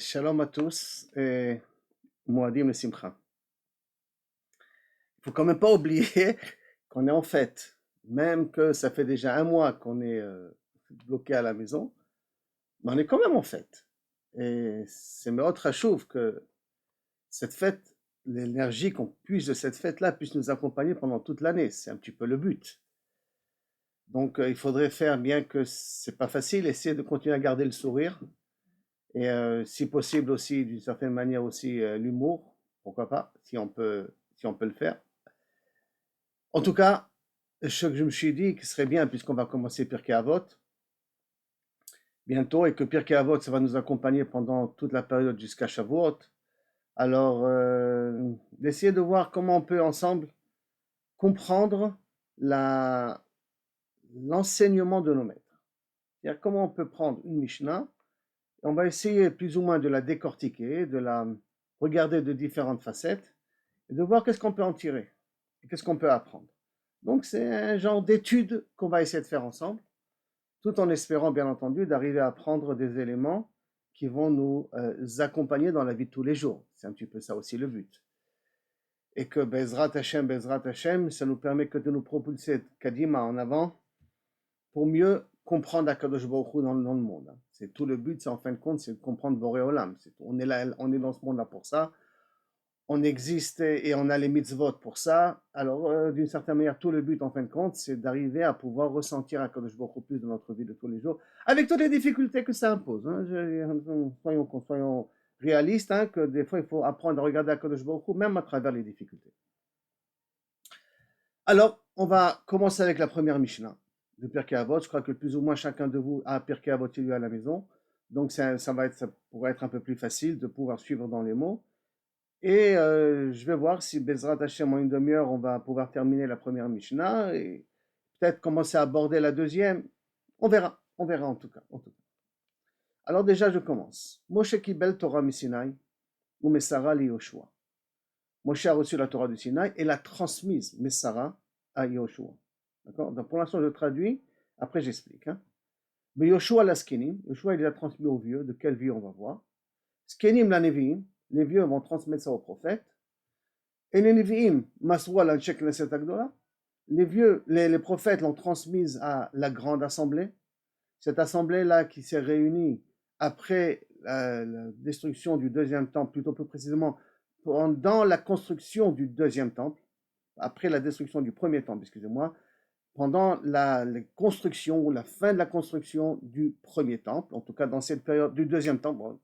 Shalom à tous et Moadim le Simcha. Il faut quand même pas oublier qu'on est en fête. Même que ça fait déjà un mois qu'on est bloqué à la maison, mais on est quand même en fête. Et c'est Meot Chachouv que cette fête, l'énergie qu'on puise de cette fête-là puisse nous accompagner pendant toute l'année. C'est un petit peu le but. Donc il faudrait faire, bien que c'est pas facile, essayer de continuer à garder le sourire et si possible aussi, d'une certaine manière aussi, l'humour, pourquoi pas, si on peut le faire. En tout cas, ce que je me suis dit, que ce serait bien, puisqu'on va commencer Pirkei Avot bientôt, et que Pirkei Avot, ça va nous accompagner pendant toute la période jusqu'à Shavuot. Alors, d'essayer de voir comment on peut ensemble comprendre l'enseignement de nos maîtres. C'est-à-dire comment on peut prendre une Mishnah, et on va essayer plus ou moins de la décortiquer, de la regarder de différentes facettes, et de voir qu'est-ce qu'on peut en tirer, et qu'est-ce qu'on peut apprendre. Donc c'est un genre d'étude qu'on va essayer de faire ensemble, tout en espérant bien entendu d'arriver à apprendre des éléments qui vont nous accompagner dans la vie de tous les jours. C'est un petit peu ça aussi le but. Et que Bezrat Hashem, ça nous permet que de nous propulser Kadima en avant pour mieux comprendre Akadosh Baruch Hu dans le monde. C'est tout le but, c'est en fin de compte, c'est de comprendre Boré Olam. On est là, on est dans ce monde-là pour ça. On existe et on a les mitzvot pour ça. Alors, d'une certaine manière, tout le but, en fin de compte, c'est d'arriver à pouvoir ressentir Akadosh Baruch Hu plus dans notre vie de tous les jours, avec toutes les difficultés que ça impose. Soyons réalistes, que des fois, il faut apprendre à regarder Akadosh Baruch Hu, même à travers les difficultés. Alors, on va commencer avec la première Mishnah de Pirkei Avot. Je crois que plus ou moins chacun de vous a Pirkei Avot chez lui à la maison. Donc, ça pourrait être un peu plus facile de pouvoir suivre dans les mots. Et je vais voir si Bezrat Hashem en une demi-heure, on va pouvoir terminer la première Mishnah et peut-être commencer à aborder la deuxième. On verra en tout cas. Alors déjà, je commence. Moshe Kibel Torah Misinaï ou Mesara li Yoshua. Moshe a reçu la Torah du Sinaï et l'a transmise, Mesara, à Yoshua. D'accord? Donc pour l'instant, je traduis, après j'explique. Mais Yoshua la Skenim, Yoshua il l'a transmis aux vieux, de quel vieux on va voir. Skenim la Nevi'im, les vieux vont transmettre ça aux prophètes. Et les Nevi'im, Masrou al Anshek Knesset Agdola, les prophètes l'ont transmise à la grande assemblée. Cette assemblée-là qui s'est réunie après la destruction du deuxième temple, plutôt plus précisément pendant la construction du deuxième temple, après la destruction du premier temple, excusez-moi, pendant la construction ou la fin de la construction du premier temple, en tout cas dans cette période du deuxième temple,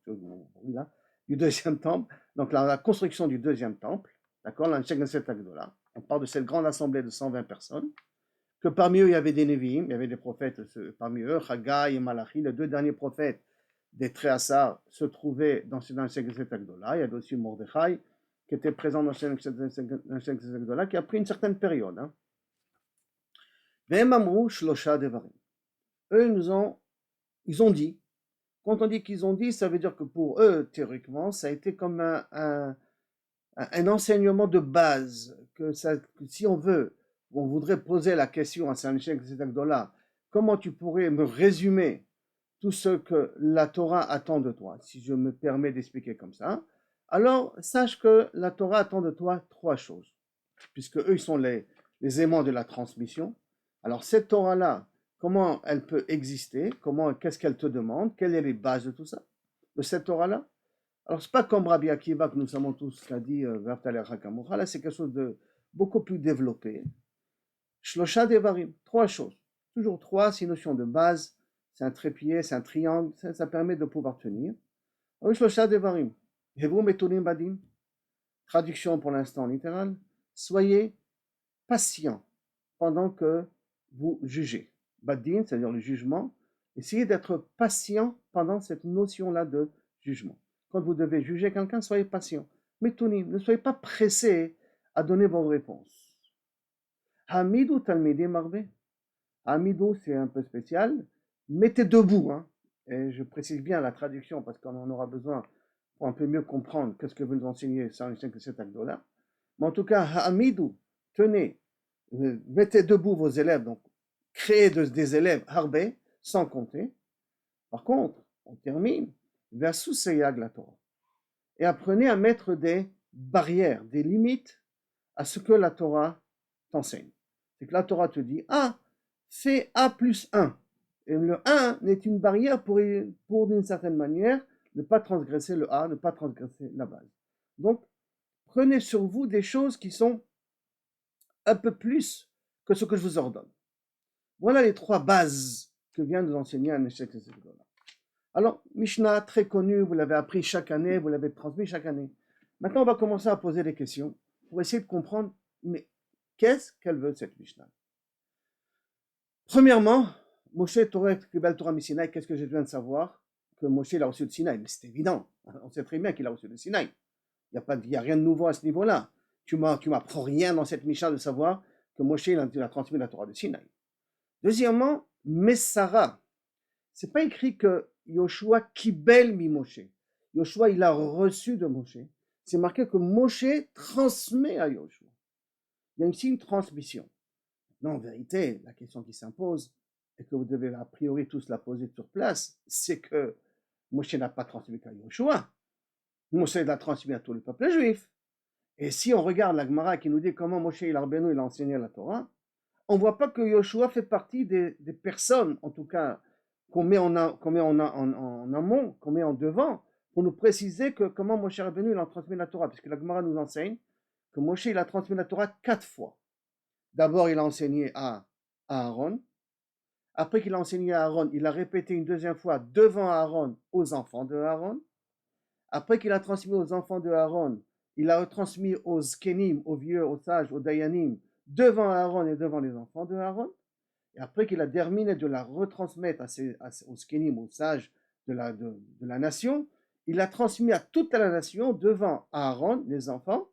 du deuxième temple, donc la construction du deuxième temple, d'accord, on parle de cette grande assemblée de 120 personnes, que parmi eux il y avait des Nevi'im, il y avait des prophètes parmi eux, Haggai et Malachi, les deux derniers prophètes des Tréhassar se trouvaient dans le Knesset Agdola. Il y avait aussi Mordechai qui était présent dans le Knesset Agdola, qui a pris une certaine période. Vem amrou shlosha devarim. Eux, ils ont dit. Quand on dit qu'ils ont dit, ça veut dire que pour eux, théoriquement, ça a été comme un enseignement de base. Que si on voudrait poser la question à Saint-Michel Agdola, comment tu pourrais me résumer tout ce que la Torah attend de toi, si je me permets d'expliquer comme ça, alors sache que la Torah attend de toi trois choses, puisque eux, ils sont les aimants de la transmission. Alors cette Torah-là, comment elle peut exister, qu'est-ce qu'elle te demande, quelles sont les bases de tout ça, de cette Torah-là. Alors c'est pas comme Rabbi Akiva que nous savons tous qu'a dit Vertaler Hakamocha, là c'est quelque chose de beaucoup plus développé. Shlosha Devarim, trois choses, toujours trois, c'est une notion de base. C'est un trépied, c'est un triangle, ça permet de pouvoir tenir. Traduction pour l'instant littérale. Soyez patient pendant que vous jugez. Badin, c'est-à-dire le jugement. Essayez d'être patient pendant cette notion-là de jugement. Quand vous devez juger quelqu'un, soyez patient. Metonim, ne soyez pas pressé à donner vos réponses. Hamidou talmidim marbe. Hamidou, c'est un peu spécial. Mettez debout, et je précise bien la traduction parce qu'on en aura besoin pour un peu mieux comprendre qu'est-ce que veut nous enseigner cet acte-là. Mais en tout cas, Hamidou, tenez, mettez debout vos élèves, donc créez des élèves harbés, sans compter. Par contre, on termine, versus Seyag la Torah. Et apprenez à mettre des barrières, des limites à ce que la Torah t'enseigne. C'est que la Torah te dit, ah, fais A plus 1. Et le 1 n'est une barrière pour d'une certaine manière, ne pas transgresser le A, ne pas transgresser la base. Donc, prenez sur vous des choses qui sont un peu plus que ce que je vous ordonne. Voilà les 3 bases que vient de nous enseigner un échec de cette là. Alors, Mishnah, très connu, vous l'avez appris chaque année, vous l'avez transmis chaque année. Maintenant, on va commencer à poser des questions pour essayer de comprendre, mais qu'est-ce qu'elle veut, cette Mishnah? Premièrement, Moshe Torah Kibel Torah Misinaï, qu'est-ce que je viens de savoir? Que Moshe l'a reçu de Sinaï, mais c'est évident, on sait très bien qu'il a reçu de Sinaï. Il n'y a rien de nouveau à ce niveau-là. Tu m'apprends rien dans cette Mishnah de savoir que Moshe il a transmis la Torah de Sinaï. Deuxièmement, Messara. C'est pas écrit que Yoshua Kibel mi Moshe. Yoshua, il a reçu de Moshe. C'est marqué que Moshe transmet à Yoshua. Il y a ici une transmission. Non, en vérité, la question qui s'impose, et que vous devez a priori tous la poser sur place, c'est que Moshe n'a pas transmis qu'à Yoshua. Moshe l'a transmis à tout le peuple juif. Et si on regarde la Gemara qui nous dit comment Moshe il a enseigné la Torah, on ne voit pas que Yoshua fait partie des personnes, en tout cas, qu'on met en amont, qu'on met en devant, pour nous préciser que comment Moshe Rabbeinu il a transmis la Torah. Parce que la Gemara nous enseigne que Moshe il a transmis la Torah 4 fois. D'abord, il a enseigné à Aaron. Après qu'il a enseigné à Aaron, il a répété une deuxième fois devant Aaron aux enfants de Aaron. Après qu'il a transmis aux enfants de Aaron, il a retransmis aux Zkenim, aux vieux, aux sages, aux Dayanim, devant Aaron et devant les enfants de Aaron. Et après qu'il a terminé de la retransmettre aux Zkenim, aux sages de la nation, il a transmis à toute la nation devant Aaron, les enfants,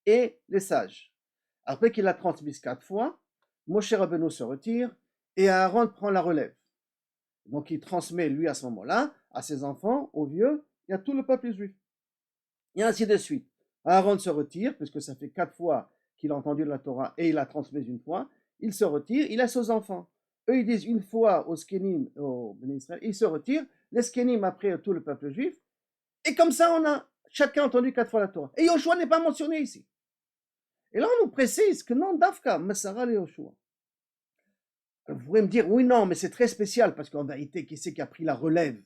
et les sages. Après qu'il a transmis 4 fois, Moshe Rabbeinu se retire et Aaron prend la relève. Donc il transmet lui à ce moment-là à ses enfants, aux vieux et à tout le peuple juif. Et ainsi de suite. Aaron se retire, puisque ça fait 4 fois qu'il a entendu la Torah et il la transmet une fois. Il se retire, il laisse aux enfants. Eux, ils disent une fois aux Skenim, aux Béné Israël, ils se retirent. Les Skenim après tout le peuple juif. Et comme ça, on a chacun entendu 4 fois la Torah. Et Yoshua n'est pas mentionné ici. Et là, on nous précise que non, Dafka, Massara et Yoshua. Vous pourrez me dire, oui, non, mais c'est très spécial, parce qu'en vérité, qui c'est qui a pris la relève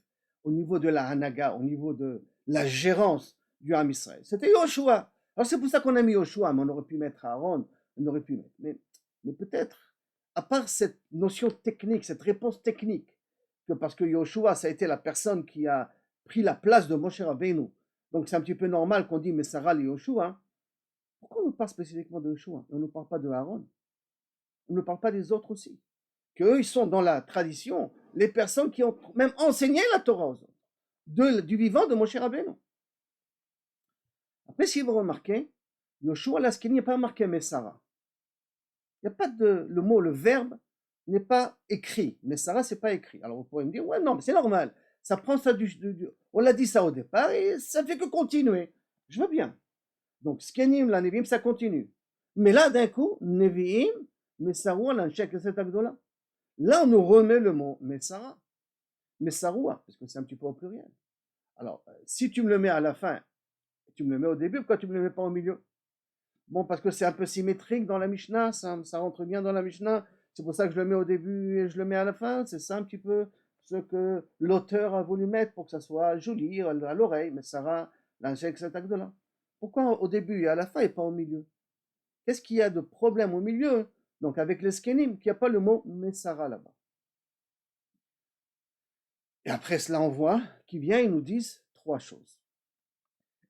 au niveau de la Hanaga, au niveau de la gérance du Ham Israël? C'était Yoshua. Alors c'est pour ça qu'on a mis Yoshua, mais on aurait pu mettre Aaron, on aurait pu mettre. Mais peut-être, à part cette notion technique, cette réponse technique, que parce que Yoshua, ça a été la personne qui a pris la place de Moshe Rabbeinu, donc c'est un petit peu normal qu'on dit Messara et Yoshua. Pourquoi on nous parle spécifiquement de Yoshua? On ne parle pas de Aaron. On ne parle pas des autres aussi. Qu'eux, ils sont dans la tradition, les personnes qui ont même enseigné la Torah aux autres, du vivant de Moshe Rabbeinu. Après, si vous remarquez, Yoshua Laskeni n'est pas marqué Messara. Il n'y a pas le mot, le verbe n'est pas écrit. Messara, c'est pas écrit. Alors vous pourrez me dire, ouais, non, mais c'est normal. Ça prend ça on l'a dit ça au départ et ça fait que continuer. Je veux bien. Donc, Skenim, la Nevi'im, ça continue. Mais là, d'un coup, Nevi'im, Messaroua, l'Anshek et cet Agdola. Là, on nous remet le mot Messara, Messaroua, parce que c'est un petit peu au pluriel. Alors, si tu me le mets à la fin, tu me le mets au début, pourquoi tu ne me le mets pas au milieu? Bon, parce que c'est un peu symétrique dans la Mishnah, ça rentre bien dans la Mishnah, c'est pour ça que je le mets au début et je le mets à la fin, c'est ça un petit peu ce que l'auteur a voulu mettre pour que ça soit joli à l'oreille, Messara, l'Anshek et cet Agdola. Pourquoi au début et à la fin et pas au milieu? Qu'est-ce qu'il y a de problème au milieu? Donc avec les Skenim, qu'il n'y a pas le mot Messara là-bas. Et après cela, on voit qu'ils viennent, ils nous disent 3 choses.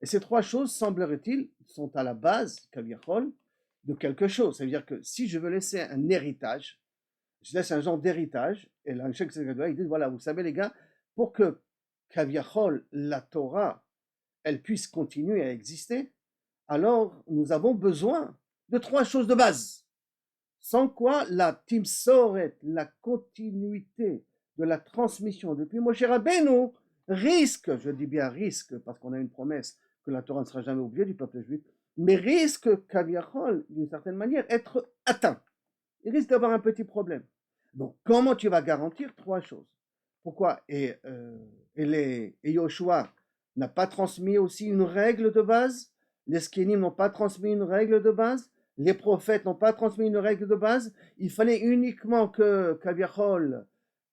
Et ces 3 choses, semblerait-il, sont à la base, Kaviachol, de quelque chose. Ça veut dire que si je veux laisser un héritage, je laisse un genre d'héritage, et là, ils disent, voilà, vous savez les gars, pour que Kaviachol, la Torah, elle puisse continuer à exister, alors nous avons besoin de 3 choses de base. Sans quoi la timsoret, la continuité de la transmission depuis Moshe Rabbeinu risque, je dis bien risque, parce qu'on a une promesse que la Torah ne sera jamais oubliée du peuple juif, mais risque, kaviachol, d'une certaine manière, être atteint. Il risque d'avoir un petit problème. Donc, comment tu vas garantir 3 choses? Pourquoi? Et et Yoshua n'a pas transmis aussi une règle de base, les Skénim n'ont pas transmis une règle de base, les prophètes n'ont pas transmis une règle de base, il fallait uniquement que Kaviachol,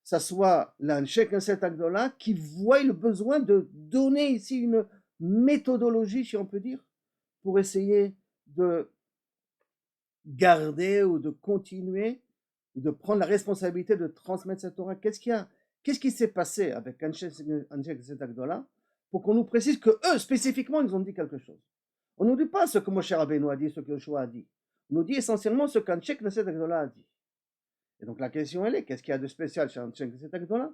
ça soit l'Anshek Knesset Agdola, qui voit le besoin de donner ici une méthodologie, si on peut dire, pour essayer de garder ou de continuer, ou de prendre la responsabilité de transmettre cette Torah. Qu'est-ce qui s'est passé avec Anshek Knesset Agdola pour qu'on nous précise que eux, spécifiquement, ils ont dit quelque chose. On ne nous dit pas ce que Moshe Rabbeinu a dit, ce que Yoshua a dit. On nous dit essentiellement ce qu'Anshek Knesset Agdola a dit. Et donc la question, elle est, qu'est-ce qu'il y a de spécial chez Anshek Knesset Agdola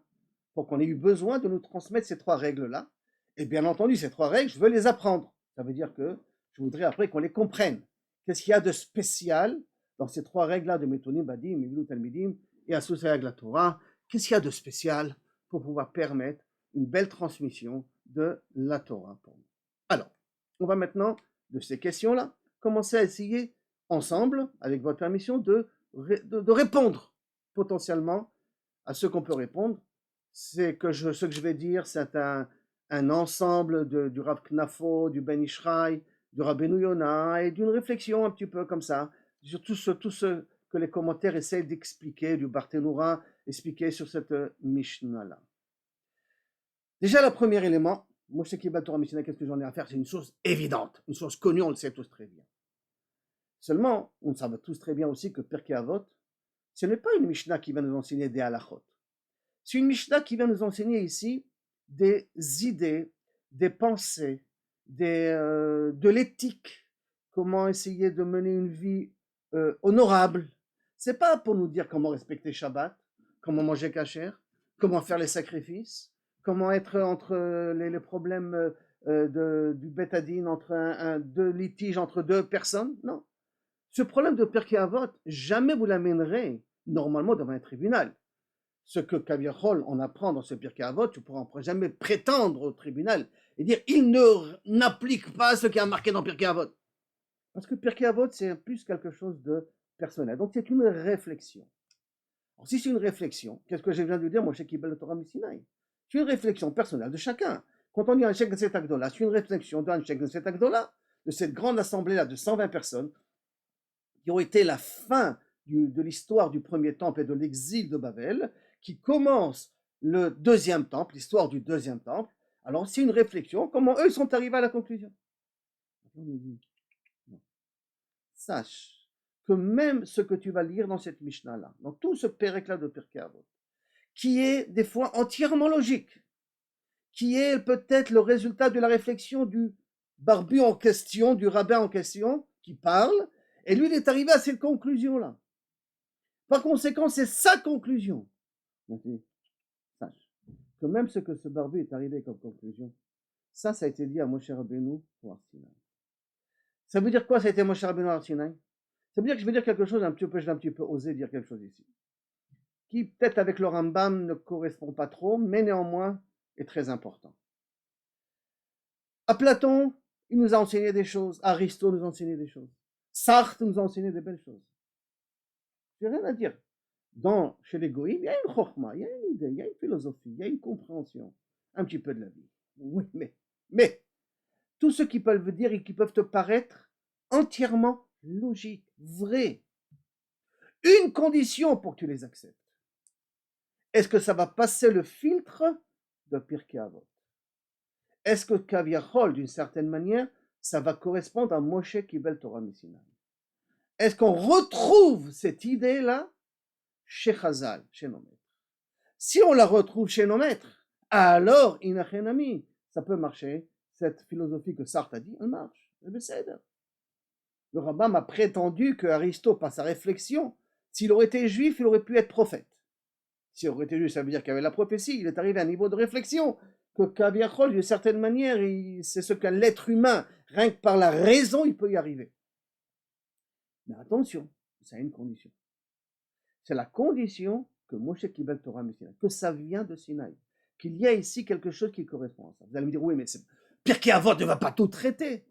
pour qu'on ait eu besoin de nous transmettre ces trois règles-là? Et bien entendu, ces trois règles, je veux les apprendre. Ça veut dire que je voudrais après qu'on les comprenne. Qu'est-ce qu'il y a de spécial dans ces trois règles-là de Metonim, Badim, Mivilut, Talmidim et Asusayag la Torah? Qu'est-ce qu'il y a de spécial pour pouvoir permettre une belle transmission de la Torah pour nous? Alors, on va maintenant, de ces questions-là, commencer à essayer ensemble, avec votre permission, de répondre potentiellement à ce qu'on peut répondre. Ce que je vais dire, c'est un ensemble du Rav Knafo, du Ben Ishraï, du Rabbeinu Yonah, et d'une réflexion un petit peu comme ça, sur tout ce que les commentaires essayent d'expliquer, du Barthénoura, expliquer sur cette Mishnah-là. Déjà, le premier élément, moi je sais qu'il y a Torah Mishnah, qu'est-ce que j'en ai à faire? C'est une chose évidente, une chose connue, on le sait tous très bien. Seulement, on savait tous très bien aussi que Pirkei Avot, ce n'est pas une Mishnah qui va nous enseigner des halachot. C'est une Mishnah qui vient nous enseigner ici des idées, des pensées, de l'éthique, comment essayer de mener une vie honorable. C'est pas pour nous dire comment respecter Shabbat, comment manger kasher, comment faire les sacrifices, comment être entre les problèmes du Beth-Adin, entre deux litiges entre deux personnes. Non. Ce problème de Pirkei Avot, jamais vous l'amènerez normalement devant un tribunal. Ce que Kaviachol on apprend dans ce Pirkei Avot, tu ne pourras jamais prétendre au tribunal et dire il n'applique pas ce qui est marqué dans Pirkei Avot. Parce que Pirkei Avot, c'est plus quelque chose de personnel. Donc c'est une réflexion. Alors si c'est une réflexion, qu'est-ce que je viens de dire, moi, chez Kibel Torah Misinaï? C'est une réflexion personnelle de chacun. Quand on dit un Anshek Knesset Agdola, c'est une réflexion d'un Anshek Knesset Agdola, de cette grande assemblée-là de 120 personnes, qui ont été la fin de l'histoire du premier temple et de l'exil de Babel, qui commence le deuxième temple, l'histoire du deuxième temple. Alors c'est une réflexion, comment eux sont arrivés à la conclusion. Sache que même ce que tu vas lire dans cette Mishnah-là, dans tout ce pérec-là de Pirkei Avot, qui est des fois entièrement logique, qui est peut-être le résultat de la réflexion du barbu en question, du rabbin en question, qui parle, et lui, il est arrivé à cette conclusion-là. Par conséquent, c'est sa conclusion. Sache que même ce que ce barbu est arrivé comme conclusion, ça a été dit à Moshe Rabbeinu pour Arsinaï. Ça veut dire quoi, ça a été Moshe Rabbeinu Arsinaï? Ça veut dire que je vais dire quelque chose je vais un petit peu oser dire quelque chose ici, qui peut-être avec le Rambam ne correspond pas trop, mais néanmoins est très important. À Platon, il nous a enseigné des choses, Aristote nous a enseigné des choses, Sartre nous a enseigné des belles choses. Je n'ai rien à dire. Chez les goïms, il y a une chorma, il y a une idée, il y a une philosophie, il y a une compréhension, un petit peu de la vie. Oui, mais, tout ce qu'ils peuvent dire et qui peuvent te paraître entièrement logiques, vrais. Une condition pour que tu les acceptes. Est-ce que ça va passer le filtre de Pirkei Avot? Est-ce que Kaviachol, d'une certaine manière, ça va correspondre à Moshe Kibel Torah Misinaï? Est-ce qu'on retrouve cette idée-là chez Chazal, chez nos maîtres? Si on la retrouve chez nos maîtres, alors, inachenami, ça peut marcher. Cette philosophie que Sartre a dit, elle marche. Le Rambam a prétendu que Aristote, par sa réflexion, s'il aurait été juif, il aurait pu être prophète. S'il aurait été juif, ça veut dire qu'il y avait la prophétie. Il est arrivé à un niveau de réflexion que Kaviachol, d'une certaine manière, c'est ce qu'un l'être humain, rien que par la raison, il peut y arriver. Mais attention, ça a une condition. C'est la condition que Moshe Kibel Torah Misinaï, que ça vient de Sinaï, qu'il y a ici quelque chose qui correspond à ça. Vous allez me dire, oui, mais Pirkei Avot ne va pas tout traiter.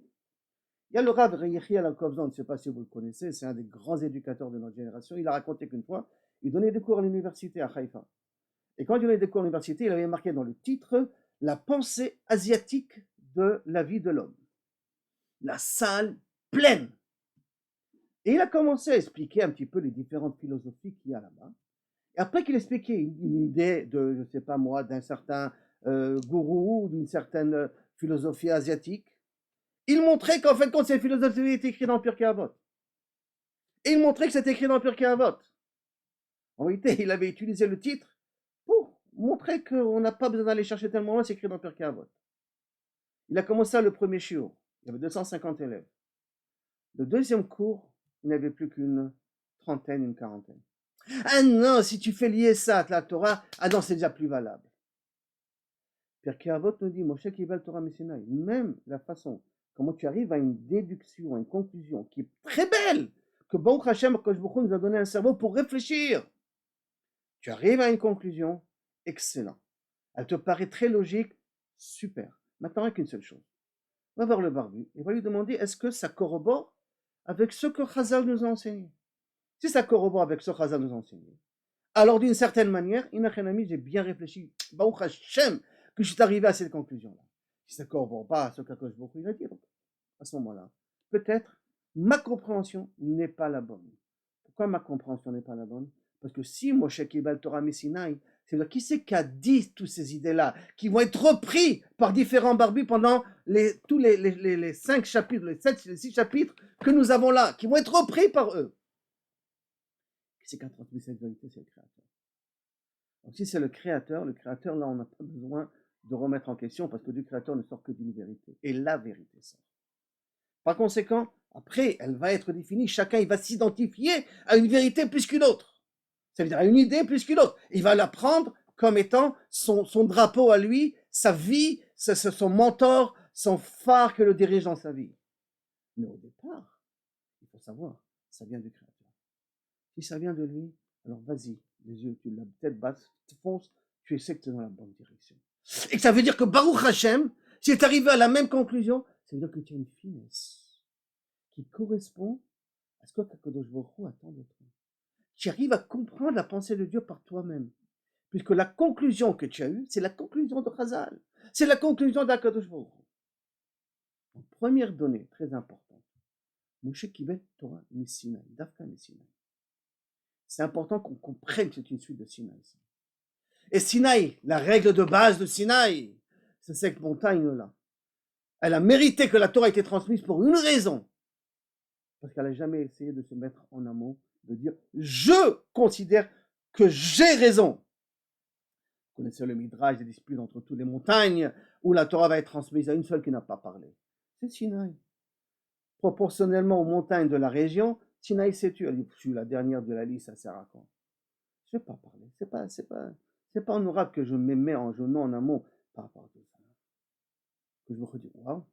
Il y a le Rav Yechiel Al-Kovzon, je ne sais pas si vous le connaissez, c'est un des grands éducateurs de notre génération. Il a raconté qu'une fois, il donnait des cours à l'université à Haïfa. Et quand il donnait des cours à l'université, il avait marqué dans le titre la pensée asiatique de la vie de l'homme. La salle pleine. Et il a commencé à expliquer un petit peu les différentes philosophies qu'il y a là-bas. Et après qu'il expliquait une idée de, je ne sais pas moi, d'un certain gourou ou d'une certaine philosophie asiatique, il montrait qu'en fait, quand cette philosophie était écrite dans Pirkei Avot. Et il montrait que c'était écrit dans Pirkei Avot. En réalité, il avait utilisé le titre pour montrer qu'on n'a pas besoin d'aller chercher tellement loin, c'est écrit dans Pirkei Avot. Il a commencé le premier shiur. Il y avait 250 élèves. Le deuxième cours, il n'y avait plus qu'une trentaine, une quarantaine. Ah non, si tu fais lier ça à la Torah, ah non, c'est déjà plus valable. Pirkei Avot nous dit, Moshe Kibel Torah Messinaï, même la façon, comment tu arrives à une déduction, à une conclusion qui est très belle, que Baruch Hashem Akadosh Baruch Hu nous a donné un cerveau pour réfléchir. Tu arrives à une conclusion, excellent. Elle te paraît très logique, super. Maintenant, avec une seule chose. On va voir le barbu et on va lui demander est-ce que ça corrobore avec ce que Chazal nous a enseigné. Si ça corrobore avec ce que Chazal nous a enseigné, alors d'une certaine manière, Inachanami, j'ai bien réfléchi, Baruch Hashem, que je suis arrivé à cette conclusion-là. Si ça ne corrobore pas à ce qu'Akadosh Baruch Hu a dit, donc, à ce moment-là, peut-être ma compréhension n'est pas la bonne. Pourquoi ma compréhension n'est pas la bonne? Parce que si Moshe Kibel Torah Messinaï, c'est-à-dire qui c'est qui a dit toutes ces idées-là, qui vont être repris par différents barbus pendant tous les 5 chapitres, les 6 chapitres que nous avons là, qui vont être repris par eux. Qui c'est qui a transmis cette vérité? C'est le Créateur. Donc si c'est le Créateur, là, on n'a pas besoin de remettre en question parce que du Créateur ne sort que d'une vérité. Et la vérité sort. Par conséquent, après, elle va être définie, chacun il va s'identifier à une vérité plus qu'une autre. Ça veut dire à une idée plus qu'une autre. Il va la prendre comme étant son drapeau à lui, sa vie, son mentor, son phare que le dirige dans sa vie. Mais au départ, il faut savoir, ça vient du Créateur. Si ça vient de lui, alors vas-y, les yeux, tu la tête basse, tu fonces, tu essaies que tu es dans la bonne direction. Et que ça veut dire que Baruch Hashem, si tu es arrivé à la même conclusion, ça veut dire que tu as une finesse qui correspond à ce que Kadosh Baruch Hu attend de toi. Tu arrives à comprendre la pensée de Dieu par toi-même. Puisque la conclusion que tu as eue, c'est la conclusion de Chazal. C'est la conclusion d'Akadosh Baruch Hu. Première donnée très importante. Moshe Kibel Torah Messinaï, Dafka Messinaï. C'est important qu'on comprenne que c'est une suite de Sinaï. Et Sinaï, la règle de base de Sinaï, c'est cette montagne-là. Elle a mérité que la Torah ait été transmise pour une raison. Parce qu'elle n'a jamais essayé de se mettre en amont, de dire « Je considère que j'ai raison ». Vous connaissez le Midrash des disputes entre toutes les montagnes où la Torah va être transmise à une seule qui n'a pas parlé. C'est Sinaï. Proportionnellement aux montagnes de la région, Sinaï s'est tué. Elle dit, je suis la dernière de la liste, ça sert à quoi? Je ne vais pas parler. C'est pas honorable que je me mets en amont par rapport à tout ça. Que je me redis, waouh,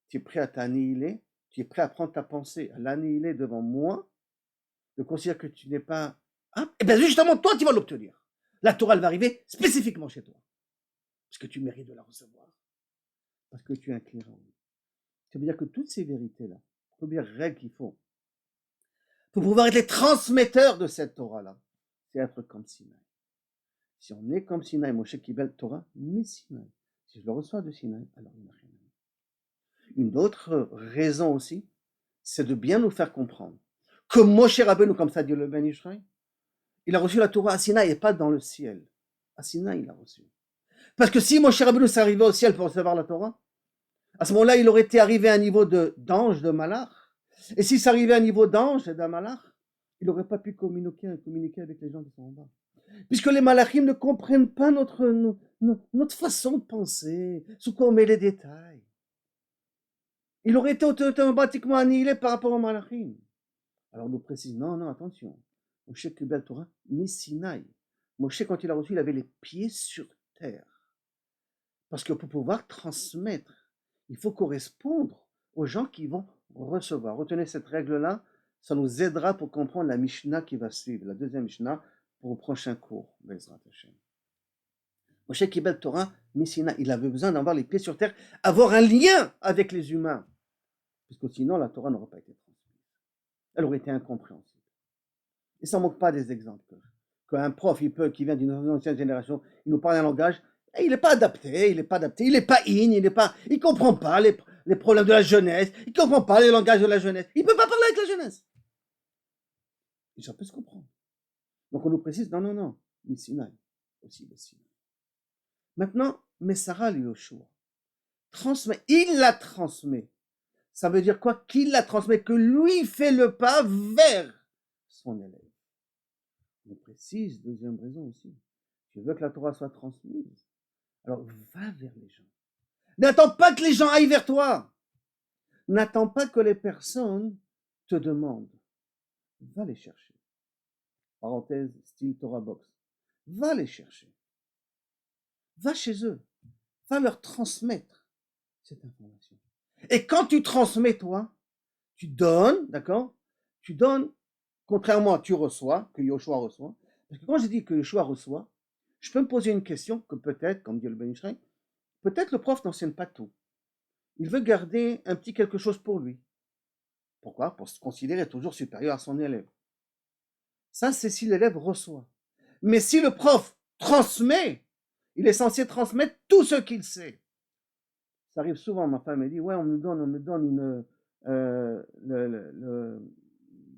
tu es prêt à t'annihiler, tu es prêt à prendre ta pensée, à l'annihiler devant moi, de considérer que tu n'es pas apte. Et bien justement, toi, tu vas l'obtenir. La Torah, elle va arriver spécifiquement chez toi. Parce que tu mérites de la recevoir. Parce que tu es un clairant. Ça veut dire que toutes ces vérités-là, première règle qu'il faut, pour pouvoir être les transmetteurs de cette Torah-là, c'est être comme Sinaï. Si on est comme Sinaï, Moshe Kibel Torah, mais Sinaï. Si je le reçois de Sinaï, alors il n'y a rien. Une autre raison aussi, c'est de bien nous faire comprendre que Moshe Rabbeinu, comme ça dit le Ben Israël, il a reçu la Torah à Sinaï et pas dans le ciel. À Sinaï, il l'a reçu. Parce que si Moshe Rabbeinu s'arrivait au ciel pour recevoir la Torah, à ce moment-là, il aurait été arrivé à un niveau d'ange, de malach. Et s'il s'arrivait à un niveau d'ange et d'un malach, il n'aurait pas pu communiquer avec les gens qui sont en bas. Puisque les malachim ne comprennent pas notre façon de penser, sous quoi on met les détails. Il aurait été automatiquement annihilé par rapport aux malachim. Alors on nous précise, non, attention. Moshe Kibel Torah, Messinaï. Moshe, quand il a reçu, il avait les pieds sur terre. Parce que pour pouvoir transmettre, il faut correspondre aux gens qui vont recevoir. Retenez cette règle-là, ça nous aidera pour comprendre la Mishnah qui va suivre, la deuxième Mishnah, pour le prochain cours. Moshe Kibel Torah, Messina, il avait besoin d'avoir les pieds sur terre, avoir un lien avec les humains. Parce que sinon, la Torah n'aurait pas été transmise. Elle aurait été incompréhensible. Et ça ne manque pas des exemples. Qu'un prof, qui vient d'une ancienne génération, il nous parle un langage, Et il n'est pas adapté, il n'est pas adapté, il n'est pas il comprend pas les problèmes de la jeunesse, il comprend pas les langages de la jeunesse, il peut pas parler avec la jeunesse. Et ça peut se comprendre. Donc on nous précise, non, le Sinaï, aussi le Sinaï. Maintenant, Messara Yoshua transmet, il la transmet. Ça veut dire quoi? Qu'il la transmet, que lui fait le pas vers son élève. On précise, deuxième raison aussi. Tu veux que la Torah soit transmise, alors va vers les gens. N'attends pas que les gens aillent vers toi. N'attends pas que les personnes te demandent. Va les chercher. Parenthèse, style Torah Box. Va les chercher. Va chez eux. Va leur transmettre cette information. Et quand tu transmets, toi, tu donnes, d'accord? Tu donnes, contrairement à tu reçois, que Yoshua reçoit. Parce que quand je dis que Yoshua reçoit, je peux me poser une question que peut-être, comme dit le Ben Ishraï, peut-être le prof n'enseigne pas tout. Il veut garder un petit quelque chose pour lui. Pourquoi? Pour se considérer toujours supérieur à son élève. Ça, c'est si l'élève reçoit. Mais si le prof transmet, il est censé transmettre tout ce qu'il sait. Ça arrive souvent, ma femme me dit, ouais, on me donne une,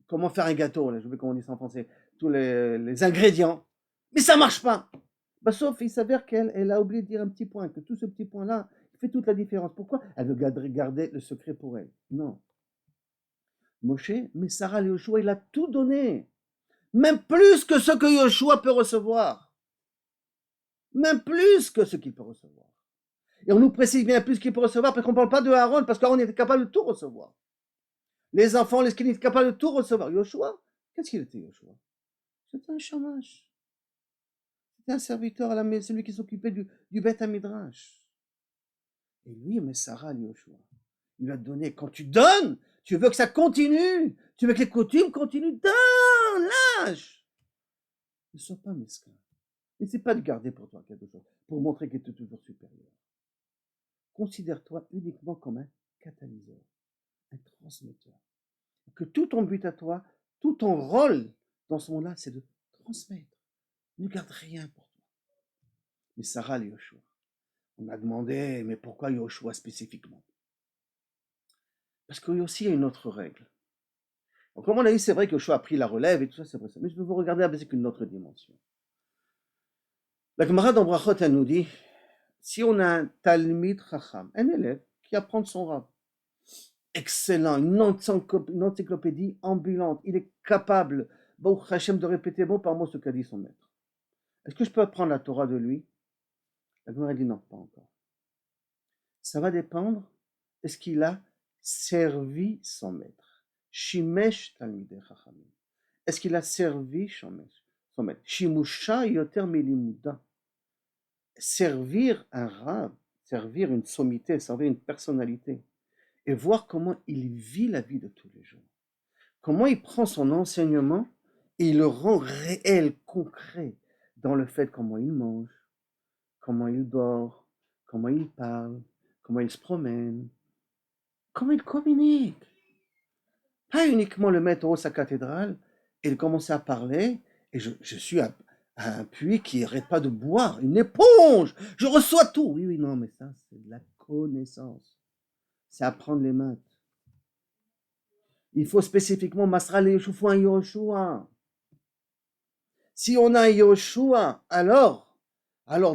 comment faire un gâteau, là, je sais comment on dit ça en français, tous les ingrédients, mais ça marche pas. Bah, sauf, il s'avère qu'elle a oublié de dire un petit point, que tout ce petit point-là fait toute la différence. Pourquoi? Elle veut garder le secret pour elle. Non. Moshe, mais Sarah et Yoshua, il a tout donné. Même plus que ce que Yoshua peut recevoir. Même plus que ce qu'il peut recevoir. Et on nous précise bien plus qu'il peut recevoir parce qu'on ne parle pas de Aaron, parce qu'Aaron était capable de tout recevoir. Les enfants, les skinny étaient capables de tout recevoir. Yoshua, qu'est-ce qu'il était, Yoshua? C'était un chômage. C'était un serviteur à la maison, celui qui s'occupait du Beth Midrash. Et lui, mais Sarah, Yoshua, il lui a donné. Quand tu donnes, tu veux que ça continue. Tu veux que les coutumes continuent. Donne, lâche. Ne sois pas mesquin. N'essaie pas de garder pour toi quelque chose, pour montrer que tu es toujours supérieur. Considère-toi uniquement comme un catalyseur, un transmetteur. Que tout ton but à toi, tout ton rôle dans ce monde-là, c'est de transmettre. Ne garde rien pour toi. Mais Sarah et Yoshua, on a demandé, mais pourquoi Yoshua spécifiquement? Parce qu'il y a aussi une autre règle. Donc, comme on a dit, c'est vrai que Yoshua a pris la relève et tout ça, c'est vrai. Mais je vais vous regarder avec une autre dimension. La Gemara dans Brachot, elle nous dit, si on a un Talmid Chacham, un élève qui apprend de son Rav, excellent, une encyclopédie ambulante, il est capable, Baruch Hashem, de répéter mot par mot ce qu'a dit son maître. Est-ce que je peux apprendre la Torah de lui? La Gemara dit non, pas encore. Ça va dépendre, est-ce qu'il a servi son maître? Shimesh Talmidei Chachamim. Est-ce qu'il a servi son maître? Shimusha yoter milimuda. Servir un rab, servir une sommité, servir une personnalité, et voir comment il vit la vie de tous les jours. Comment il prend son enseignement et il le rend réel, concret, dans le fait comment il mange, comment il dort, comment il parle, comment il se promène, comment il communique. Pas uniquement le mettre au haut de sa cathédrale et de commencer à parler, et je suis à un puits qui n'arrête pas de boire, une éponge, je reçois tout. Oui, non, mais ça, c'est de la connaissance. C'est apprendre les maths. Il faut spécifiquement Masral et Yoshua, Yoshua. Si on a un Yoshua, alors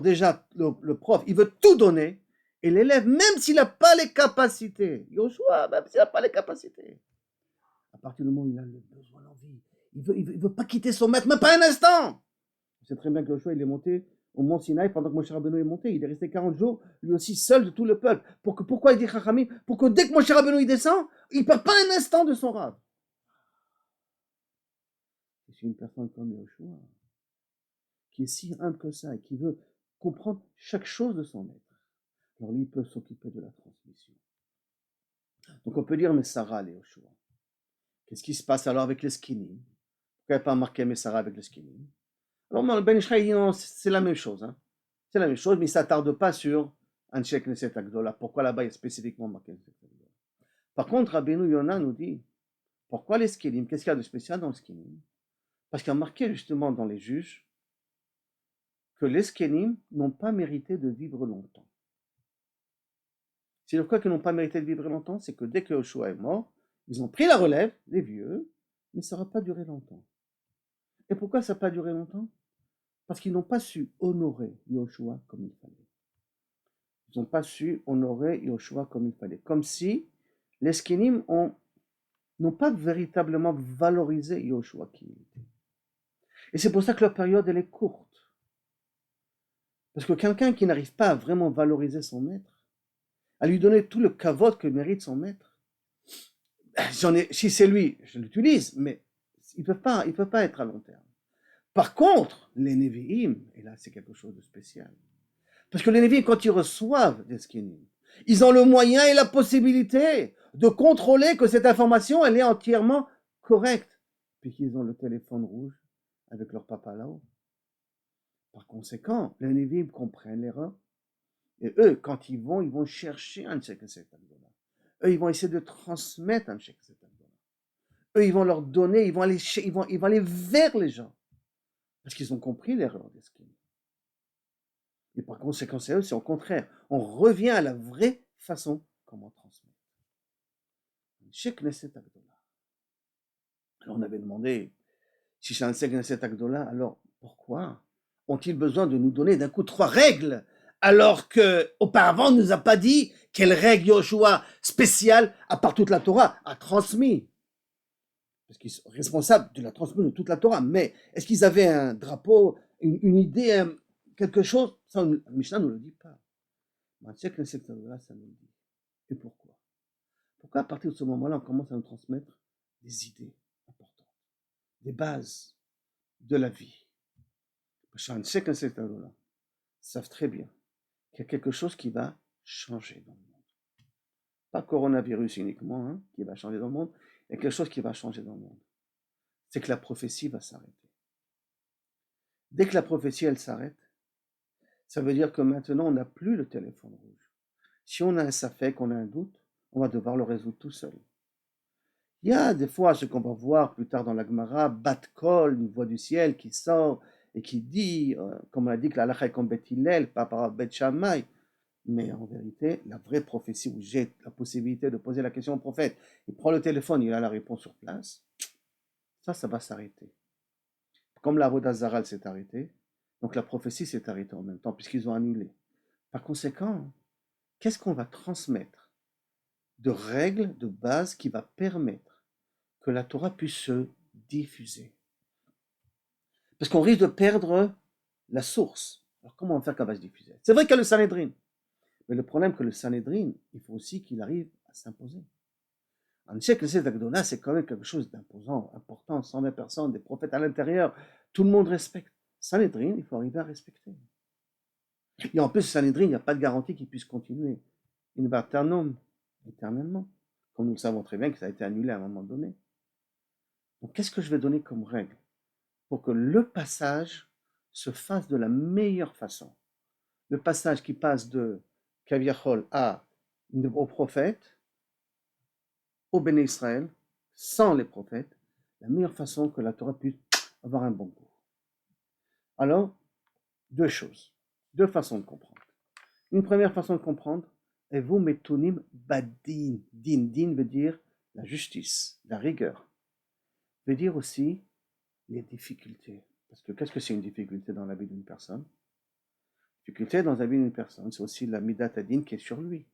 déjà, le prof, il veut tout donner, et l'élève, même s'il n'a pas les capacités, Yoshua, même s'il n'a pas les capacités, à partir du moment où il a le besoin, l'envie, il veut pas quitter son maître, même pas un instant. C'est très bien que Yoshua, il est monté au mont Sinaï pendant que Moshe Rabbeinu est monté. Il est resté 40 jours, lui aussi seul de tout le peuple. Pourquoi il dit Chachamim? Pour que dès que Moshe Rabbeinu il descend, il ne perd pas un instant de son rave. C'est une personne comme Yoshua, qui est si humble que ça et qui veut comprendre chaque chose de son maître. Alors lui, il peut s'occuper de la transmission. Donc on peut dire, mais Sarah, les Yoshua. Qu'est-ce qui se passe alors avec les skinim? Pourquoi il n'y a pas marqué mais Sarah avec les skinim? Alors le Ben Ishraï dit non, c'est la même chose. Hein. C'est la même chose, mais il ne s'attarde pas sur Anshe Knesset Agdola. Pourquoi là-bas il y a spécifiquement marqué Knesset Agdola? Par contre, Rabbeinu Yonah nous dit, pourquoi les skinim? Qu'est-ce qu'il y a de spécial dans le skinim? Parce qu'il y a marqué justement dans les juges que les Zkenim n'ont pas mérité de vivre longtemps. C'est pourquoi qu'ils n'ont pas mérité de vivre longtemps, c'est que dès que Yoshua est mort, ils ont pris la relève, les vieux, mais ça n'aura pas duré longtemps. Et pourquoi ça n'a pas duré longtemps? Parce qu'ils n'ont pas su honorer Yoshua comme il fallait. Ils n'ont pas su honorer Yoshua comme il fallait. Comme si les Zkenim n'ont pas véritablement valorisé Yoshua qui il était. Et c'est pour ça que leur période, elle est courte. Parce que quelqu'un qui n'arrive pas à vraiment valoriser son maître, à lui donner tout le kavod que mérite son maître, si c'est lui, je l'utilise, mais il ne peut pas être à long terme. Par contre, les Nevi'im, et là c'est quelque chose de spécial, parce que les Nevi'im, quand ils reçoivent des Zkenim, ils ont le moyen et la possibilité de contrôler que cette information, elle est entièrement correcte, puisqu'ils ont le téléphone rouge avec leur papa là-haut. Par conséquent, les Nevi'im comprennent l'erreur, et eux, quand ils vont chercher un Sheikh Neset Agdola. Eux, ils vont essayer de transmettre un Sheikh Neset Agdola. Eux, ils vont leur donner, ils vont aller vers les gens, parce qu'ils ont compris l'erreur des Zkenim. Et par conséquent, c'est eux, c'est au contraire. On revient à la vraie façon comment transmettre. Sheikh Neset Agdola. Alors on avait demandé, si c'est un Sheikh Neset Agdola, alors pourquoi ont-ils besoin de nous donner d'un coup 3 règles, alors qu'auparavant on ne nous a pas dit quelle règle Yoshua spéciale, à part toute la Torah, a transmis? Parce qu'ils sont responsables de la transmission de toute la Torah. Mais est-ce qu'ils avaient un drapeau, une idée, quelque chose? Ça, le Mishnah ne nous le dit pas. Mais Sheikh Neset Agdola, ça nous le dit. Et pourquoi? Pourquoi à partir de ce moment-là, on commence à nous transmettre des idées importantes, des bases de la vie? Parce que Sheikh Neset Agdola savent très bien qu'il y a quelque chose qui va changer dans le monde. Pas coronavirus uniquement, qui va changer dans le monde, il y a quelque chose qui va changer dans le monde. C'est que la prophétie va s'arrêter. Dès que la prophétie, elle s'arrête, ça veut dire que maintenant, on n'a plus le téléphone rouge. Si on a un safek, on a un doute, on va devoir le résoudre tout seul. Il y a des fois, ce qu'on va voir plus tard dans la Gemara, Bat Kol, une voix du ciel qui sort et qui dit, comme on a dit que la halakha est comme Bet Hillel, pas par Bet Shammai. Mais en vérité, la vraie prophétie où j'ai la possibilité de poser la question au prophète, il prend le téléphone, il a la réponse sur place, ça va s'arrêter. Comme la Avodah Zarah s'est arrêtée, donc la prophétie s'est arrêtée en même temps, puisqu'ils ont annulé. Par conséquent, qu'est-ce qu'on va transmettre de règles, de base qui va permettre que la Torah puisse se diffuser? Parce qu'on risque de perdre la source. Alors comment on va faire qu'elle va se diffuser? C'est vrai qu'il y a le Sanhedrin. Mais le problème que le Sanhedrin, il faut aussi qu'il arrive à s'imposer. Un Sheikh Neset Agdola, c'est quand même quelque chose d'imposant, important, 120 personnes, des prophètes à l'intérieur, tout le monde respecte. Sanhedrin, il faut arriver à respecter. Et en plus, Sanhedrin, il n'y a pas de garantie qu'il puisse continuer. Il va éternellement. Comme nous le savons très bien que ça a été annulé à un moment donné. Donc qu'est-ce que je vais donner comme règle pour que le passage se fasse de la meilleure façon? Le passage qui passe de Kaviachol au prophète, au Béné Israël, sans les prophètes, la meilleure façon que la Torah puisse avoir un bon goût. Alors, deux choses, deux façons de comprendre. Une première façon de comprendre, et vous metonim badin. Din veut dire la justice, la rigueur. Veut dire aussi les difficultés. Parce que qu'est-ce que c'est une difficulté dans la vie d'une personne? Difficulté dans la vie d'une personne, c'est aussi la midat adin qui est sur lui.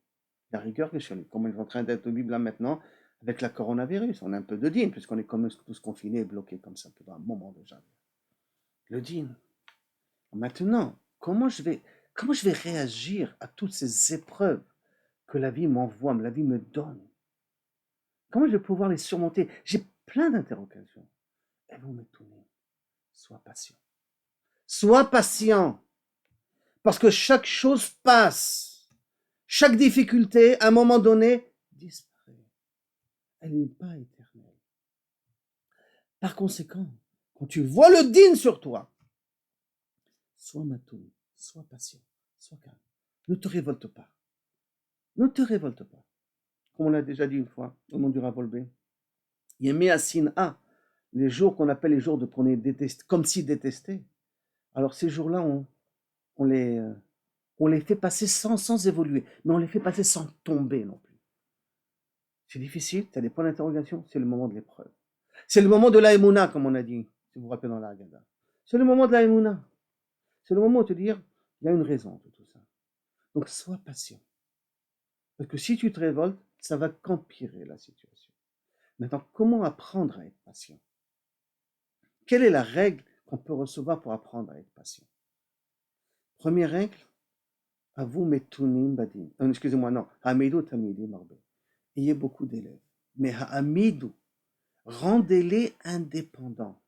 La rigueur qui est sur lui. Comme on est en train d'être au Bible là maintenant, avec la coronavirus, on a un peu de din, puisqu'on est comme tous confinés et bloqués comme ça pendant un moment déjà. Le din. Maintenant, comment je vais réagir à toutes ces épreuves que la vie m'envoie, la vie me donne? Comment je vais pouvoir les surmonter? J'ai plein d'interrogations. Et vous me tournez. Sois patient. Sois patient. Parce que chaque chose passe. Chaque difficulté, à un moment donné, disparaît. Elle n'est pas éternelle. Par conséquent, quand tu vois le din sur toi, sois matoun, sois patient, sois calme. Ne te révolte pas. Ne te révolte pas. Comme on l'a déjà dit une fois, au nom du Rav Wolbe, Yemé Asina, les jours qu'on appelle les jours de qu'on est détesté, comme si détesté. Alors ces jours-là, on les, euh, on les fait passer sans évoluer, mais on les fait passer sans tomber non plus. C'est difficile, tu as des points d'interrogation, c'est le moment de l'épreuve. C'est le moment de la Emouna, comme on a dit, si vous vous rappelez dans la Haggadah. C'est le moment de la Emouna. C'est le moment de te dire, il y a une raison de tout ça. Donc sois patient. Parce que si tu te révoltes, ça va qu'empirer la situation. Maintenant, comment apprendre à être patient? Quelle est la règle qu'on peut recevoir pour apprendre à être patient? Première règle, Avou metunim badim. Excusez-moi, non. Hamidu tamidim marbe. Ayez beaucoup d'élèves. Mais hamidu, rendez-les indépendants.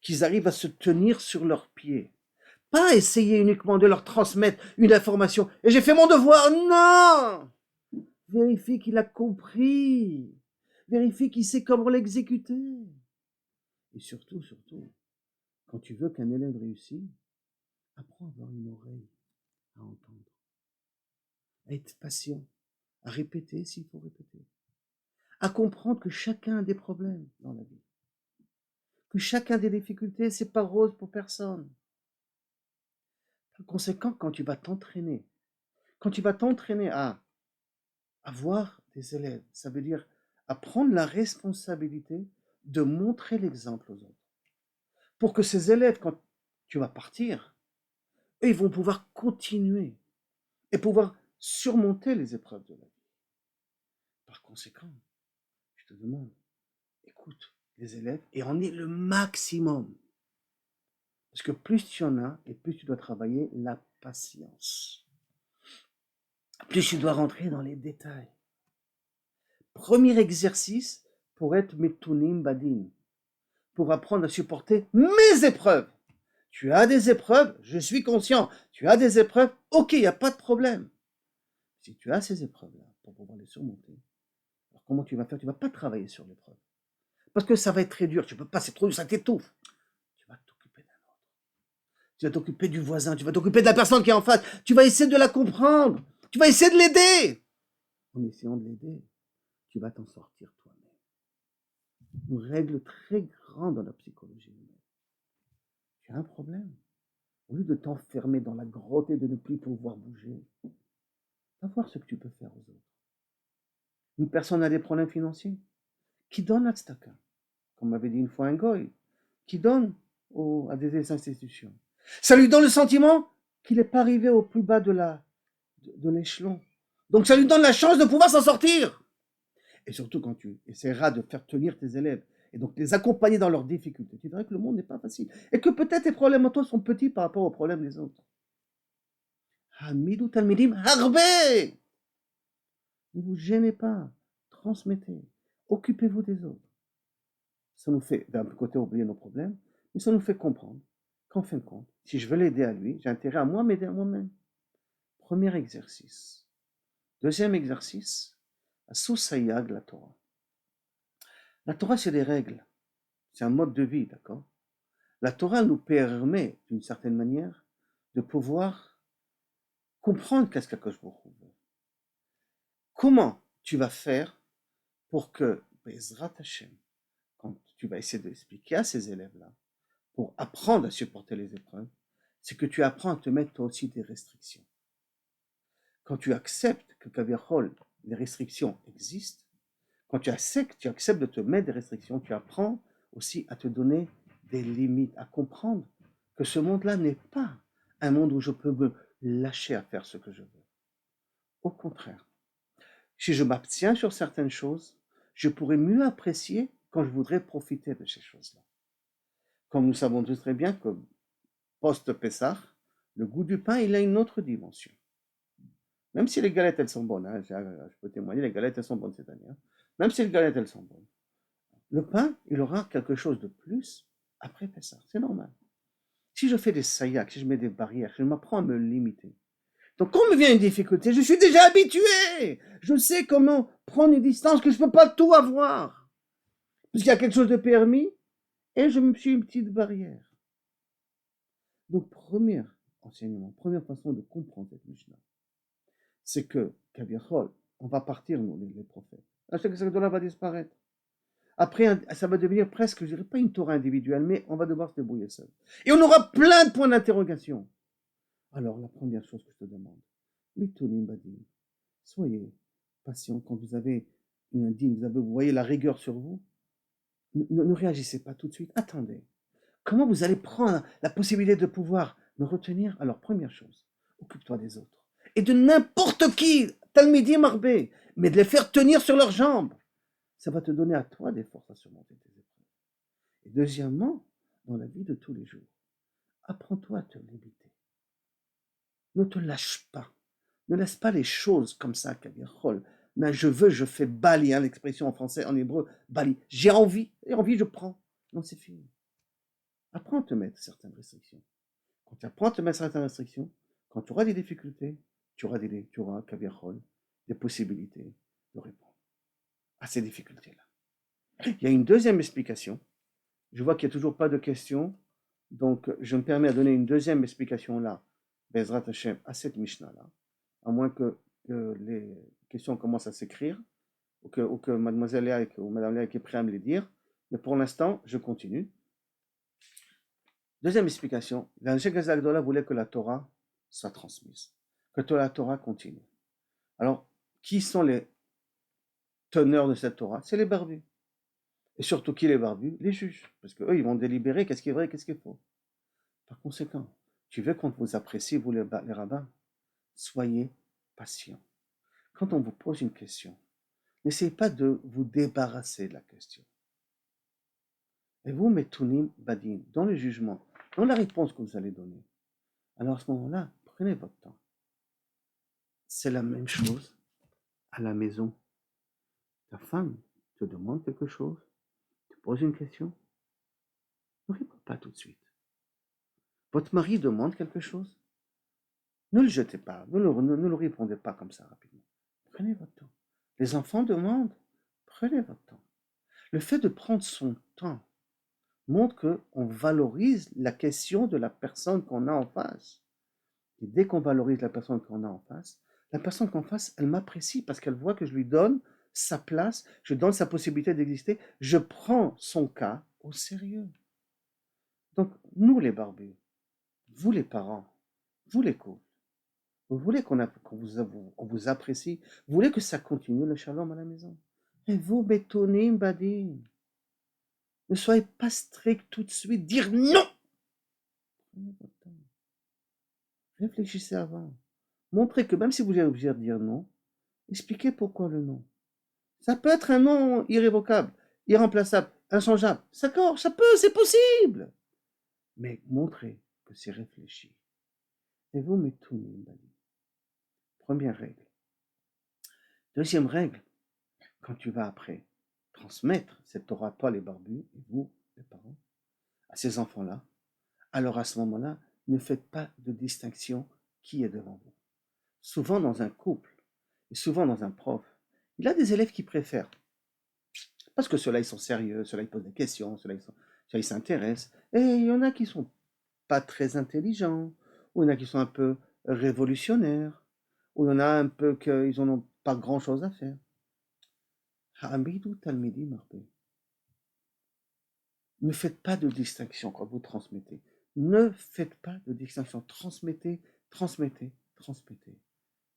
Qu'ils arrivent à se tenir sur leurs pieds. Pas essayer uniquement de leur transmettre une information. Et j'ai fait mon devoir. Non! Vérifie qu'il a compris. Vérifie qu'il sait comment l'exécuter. Et surtout, quand tu veux qu'un élève réussisse, apprends à avoir une oreille à entendre, à être patient, à répéter s'il faut répéter, à comprendre que chacun a des problèmes dans la vie, que chacun a des difficultés, c'est pas rose pour personne. Par conséquent, quand tu vas t'entraîner à avoir des élèves, ça veut dire à prendre la responsabilité de montrer l'exemple aux autres. Pour que ces élèves, quand tu vas partir, eux, ils vont pouvoir continuer et pouvoir surmonter les épreuves de la vie. Par conséquent, je te demande, écoute les élèves et en ai le maximum. Parce que plus tu en as et plus tu dois travailler la patience. Plus tu dois rentrer dans les détails. Premier exercice pour être metunim badin, pour apprendre à supporter mes épreuves. Tu as des épreuves, je suis conscient. Tu as des épreuves, ok, il n'y a pas de problème. Si tu as ces épreuves-là pour pouvoir les surmonter, alors comment tu vas faire? Tu ne vas pas travailler sur l'épreuve. Parce que ça va être très dur, tu ne peux pas, c'est trop dur, ça t'étouffe. Tu vas t'occuper d'un autre. Tu vas t'occuper du voisin, tu vas t'occuper de la personne qui est en face. Tu vas essayer de la comprendre. Tu vas essayer de l'aider. En essayant de l'aider, tu vas t'en sortir toi-même. Une règle très grande dans la psychologie humaine. Tu as un problème. Au lieu de t'enfermer dans la grotte et de ne plus pouvoir bouger, va voir ce que tu peux faire aux autres. Une personne a des problèmes financiers, qui donne la tzedaka, comme m'avait dit une fois un goy, qui donne à des institutions. Ça lui donne le sentiment qu'il n'est pas arrivé au plus bas de l'échelon. Donc ça lui donne la chance de pouvoir s'en sortir. Et surtout quand tu essaieras de faire tenir tes élèves et donc les accompagner dans leurs difficultés, tu verras que le monde n'est pas facile. Et que peut-être tes problèmes à toi sont petits par rapport aux problèmes des autres. Hamidou talmidim harbe. Ne vous gênez pas, transmettez, occupez-vous des autres. Ça nous fait d'un côté oublier nos problèmes, mais ça nous fait comprendre qu'en fin de compte, si je veux l'aider à lui, j'ai intérêt à moi m'aider à moi-même. Premier exercice. Deuxième exercice, Sousayag la Torah. La Torah, c'est des règles, c'est un mode de vie, d'accord? La Torah nous permet, d'une certaine manière, de pouvoir comprendre qu'est-ce qu'Akadosh Baruch Hu veut. Comment tu vas faire pour que, Bezrat Hashem, quand tu vas essayer d'expliquer à ces élèves-là, pour apprendre à supporter les épreuves, c'est que tu apprends à te mettre toi aussi des restrictions. Quand tu acceptes que Kaviachol, les restrictions existent, quand tu acceptes de te mettre des restrictions, tu apprends aussi à te donner des limites, à comprendre que ce monde-là n'est pas un monde où je peux me lâcher à faire ce que je veux. Au contraire, si je m'abstiens sur certaines choses, je pourrais mieux apprécier quand je voudrais profiter de ces choses-là. Comme nous savons tous très bien que post-Pessah, le goût du pain, il a une autre dimension. Même si les galettes, elles sont bonnes, hein, je peux témoigner, les galettes, elles sont bonnes cette année. Hein. Même si les galettes, elles sont bonnes. Le pain, il aura quelque chose de plus après Pessah. C'est normal. Si je fais des saïaks, si je mets des barrières, je m'apprends à me limiter. Donc quand me vient une difficulté, je suis déjà habitué. Je sais comment prendre une distance que je ne peux pas tout avoir. Puisqu'il y a quelque chose de permis, et je me suis une petite barrière. Donc premier enseignement, première façon de comprendre cette Mishnah, c'est que, Kaviachol, on va partir, nous, les prophètes. Chaque secteur va disparaître. Après, ça va devenir presque, je dirais pas une Torah individuelle, mais on va devoir se débrouiller seul. Et on aura plein de points d'interrogation. Alors, la première chose que je te demande, Mitonim Badim, soyez patient quand vous avez une indigne, vous voyez la rigueur sur vous, ne réagissez pas tout de suite, attendez. Comment vous allez prendre la possibilité de pouvoir me retenir? Alors, première chose, occupe-toi des autres. Et de n'importe qui, Talmidi Marbé, mais de les faire tenir sur leurs jambes. Ça va te donner à toi des forces à surmonter tes épreuves. Et deuxièmement, dans la vie de tous les jours, apprends-toi à te limiter. Ne te lâche pas. Ne laisse pas les choses comme ça, Kavirchol. Mais je fais bali, hein, l'expression en français, en hébreu, bali. J'ai envie, je prends. Non, c'est fini. Apprends à te mettre certaines restrictions. Quand tu apprends à te mettre certaines restrictions, quand tu auras des difficultés, tu auras Kavirchol, des possibilités de répondre à ces difficultés-là. Il y a une deuxième explication. Je vois qu'il n'y a toujours pas de questions, donc je me permets de donner une deuxième explication là, Bezrat Hashem, à cette Mishnah-là, à moins que les questions commencent à s'écrire, ou que Mademoiselle Léa ou Madame Léa est prête à me les dire, mais pour l'instant, je continue. Deuxième explication, l'Anshek Agdola voulait que la Torah soit transmise, que la Torah continue. Alors, qui sont les teneurs de cette Torah? C'est les barbus. Et surtout qui les barbus? Les juges. Parce qu'eux, ils vont délibérer qu'est-ce qui est vrai et qu'est-ce qui est faux. Par conséquent, tu veux qu'on vous apprécie, vous les rabbins? Soyez patients. Quand on vous pose une question, n'essayez pas de vous débarrasser de la question. Et vous, Metunim Badin, dans le jugement, dans la réponse que vous allez donner, alors à ce moment-là, prenez votre temps. C'est la même chose à la maison. Ta femme te demande quelque chose, te pose une question, ne réponds pas tout de suite. Votre mari demande quelque chose, ne le jetez pas, ne le répondez pas comme ça rapidement. Prenez votre temps. Les enfants demandent, prenez votre temps. Le fait de prendre son temps montre qu'on valorise la question de la personne qu'on a en face. Et dès qu'on valorise la personne qu'on a en face, la personne qu'en face, elle m'apprécie parce qu'elle voit que je lui donne sa place, je donne sa possibilité d'exister, je prends son cas au sérieux. Donc, nous les barbus, vous les parents, vous les couples, vous voulez qu'on vous apprécie, vous voulez que ça continue le shalom à la maison. Et vous, Betonim Badim, ne soyez pas strict tout de suite, dire non. Prenez votre temps. Réfléchissez avant. Montrez que même si vous êtes obligé de dire non, expliquez pourquoi le non. Ça peut être un non irrévocable, irremplaçable, inchangeable. D'accord, ça peut, c'est possible. Mais montrez que c'est réfléchi. Et vous, Betonim Badim. Première règle. Deuxième règle, quand tu vas après transmettre cette Torah, toi les barbus, et vous, les parents, à ces enfants-là, alors à ce moment-là, ne faites pas de distinction qui est devant vous. Souvent dans un couple, et souvent dans un prof, il a des élèves qui préfèrent, parce que ceux-là, ils sont sérieux, ceux-là, ils posent des questions, ceux-là, ils s'intéressent, et il y en a qui sont pas très intelligents, ou il y en a qui sont un peu révolutionnaires, ou il y en a un peu qu'ils n'en ont pas grand-chose à faire. Ha'amidu talmidi marbe. Ne faites pas de distinction quand vous transmettez. Ne faites pas de distinction. Transmettez, transmettez, transmettez.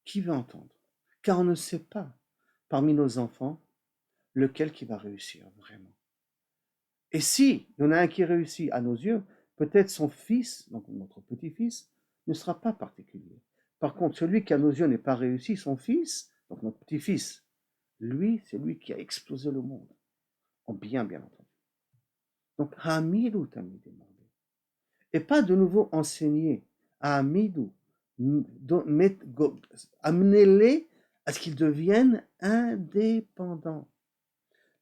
Qui veut entendre? Car on ne sait pas, parmi nos enfants, lequel qui va réussir vraiment. Et si il y en a un qui réussit à nos yeux, peut-être son fils, donc notre petit-fils, ne sera pas particulier. Par contre, celui qui à nos yeux n'est pas réussi, son fils, donc notre petit-fils, lui, c'est lui qui a explosé le monde. En bien entendu. Donc, Hamidou Tamidou. Et pas de nouveau enseigner à Hamidou. Amenez-les à ce qu'ils deviennent indépendants.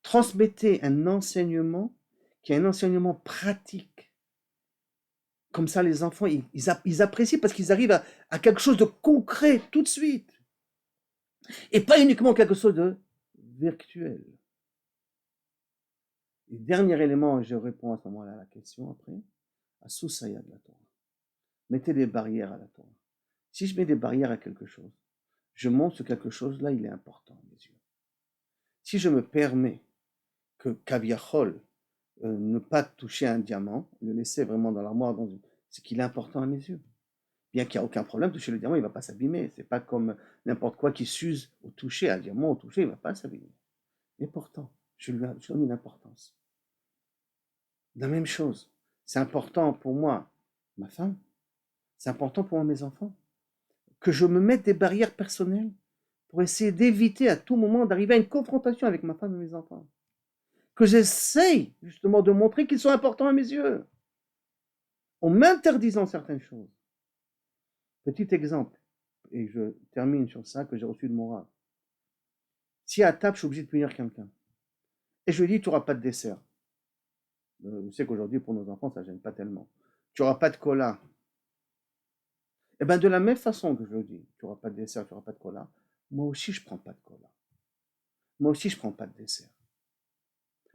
Transmettez un enseignement qui est un enseignement pratique. Comme ça, les enfants, ils apprécient parce qu'ils arrivent à quelque chose de concret tout de suite. Et pas uniquement quelque chose de virtuel. Et dernier élément, je réponds à ce moment-là à la question après, à Sousaya de la Torah. Mettez des barrières à la Torah. Si je mets des barrières à quelque chose, je montre que quelque chose là, il est important à mes yeux. Si je me permets que Kaviachol, ne pas toucher un diamant, le laisser vraiment dans l'armoire, c'est qu'il est important à mes yeux. Bien qu'il n'y a aucun problème, toucher le diamant, il ne va pas s'abîmer. C'est pas comme n'importe quoi qui s'use au toucher. Un diamant au toucher, il ne va pas s'abîmer. Et pourtant, je lui donne une importance. La même chose. C'est important pour moi, ma femme. C'est important pour moi, mes enfants. Que je me mette des barrières personnelles pour essayer d'éviter à tout moment d'arriver à une confrontation avec ma femme et mes enfants. Que j'essaye justement de montrer qu'ils sont importants à mes yeux, en m'interdisant certaines choses. Petit exemple, et je termine sur ça que j'ai reçu de mon rave. Si à table, je suis obligé de punir quelqu'un, et je lui dis, tu n'auras pas de dessert. Je sais qu'aujourd'hui, pour nos enfants, ça ne gêne pas tellement. Tu n'auras pas de cola. Et bien, de la même façon que je le dis, tu n'auras pas de dessert, tu n'auras pas de cola, moi aussi, je ne prends pas de cola. Moi aussi, je ne prends pas de dessert.